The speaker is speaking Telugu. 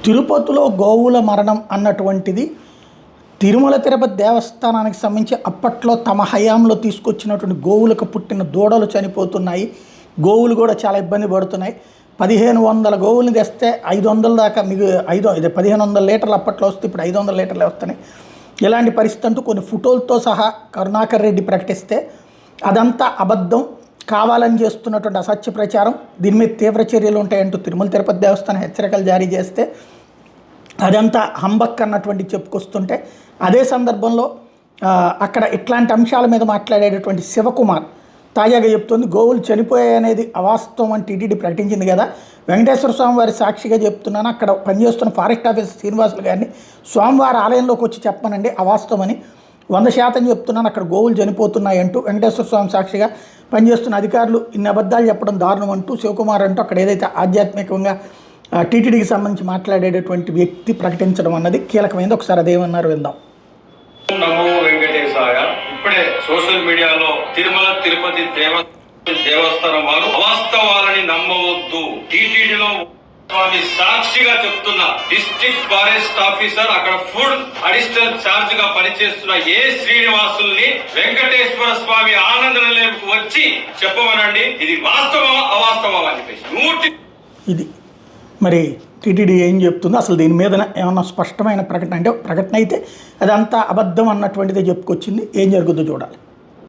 తిరుపతిలో గోవుల మరణం అన్నటువంటిది తిరుమల తిరుపతి దేవస్థానానికి సంబంధించి అప్పట్లో తమ హయాంలో తీసుకొచ్చినటువంటి గోవులకు పుట్టిన దూడలు చనిపోతున్నాయి. గోవులు కూడా చాలా ఇబ్బంది పడుతున్నాయి. 1500 గోవుల్ని తెస్తే 500 దాకా 1500 లీటర్లు అప్పట్లో వస్తే ఇప్పుడు 500 లీటర్లే వస్తున్నాయి. ఇలాంటి పరిస్థితి అంటూ కొన్ని ఫోటోలతో సహా కరుణాకర్ రెడ్డి ప్రకటిస్తే అదంతా అబద్ధం, కావాలని చేస్తున్నటువంటి అసత్య ప్రచారం, దీని మీద తీవ్ర చర్యలు ఉంటాయంటూ తిరుమల తిరుపతి దేవస్థానం హెచ్చరికలు జారీ చేస్తే అదంతా హంబక్ అన్నటువంటి చెప్పుకొస్తుంటే, అదే సందర్భంలో అక్కడ ఇట్లాంటి అంశాల మీద మాట్లాడేటటువంటి శివకుమార్ తాజాగా చెప్తుంది, గోవులు చనిపోయాయనేది అవాస్తవం అని టీటీడీ ప్రకటించింది కదా, వెంకటేశ్వర స్వామి వారి సాక్షిగా చెప్తున్నాను, అక్కడ పనిచేస్తున్న ఫారెస్ట్ ఆఫీసర్ శ్రీనివాసులు గారిని స్వామివారి ఆలయంలోకి వచ్చి చెప్పమనండి, అవాస్తవమని 100% చెప్తున్నాను, అక్కడ గోవులు చనిపోతున్నాయి అంటూ వెంకటేశ్వర స్వామి సాక్షిగా పనిచేస్తున్న అధికారులు ఇన్ని అబద్ధాలు చెప్పడం దారుణం అంటూ శివకుమార్ అంటూ అక్కడ ఏదైతే ఆధ్యాత్మికంగా టీటీడీకి సంబంధించి మాట్లాడేటటువంటి వ్యక్తి ప్రకటించడం అన్నది కీలకమైంది. ఒకసారి అదేమన్నారు విందాం. నమో వెంకటేశాయ. ఇప్పుడే సోషల్ మీడియాలో తిరుమల తిరుపతి దేవస్థానం వారు అవాస్తవాలని నమ్మవద్దు, టీటీడీలో స్వామి సాక్షిగా చెప్తున్న డిస్ట్రిక్ట్ ఫారెస్ట్ ఆఫీసర్, అక్కడ ఫుడ్ అడిషనల్ చార్జ్ గా పనిచేస్తున్న ఏ శ్రీనివాసుల్ని వెంకటేశ్వర స్వామి ఆనంద నిలయంకు వచ్చి చెప్పమనండి, ఇది వాస్తవమా అవాస్తవమా అని చెప్పేసి ఇది మరి టీటీడీ ఏం చెప్తుందో, అసలు దీని మీద ఏమన్నా స్పష్టమైన ప్రకటన అంటే ప్రకటన అయితే అదంతా అబద్ధం అన్నటువంటిదే చెప్పుకొచ్చింది. ఏం జరుగుతుందో చూడాలి.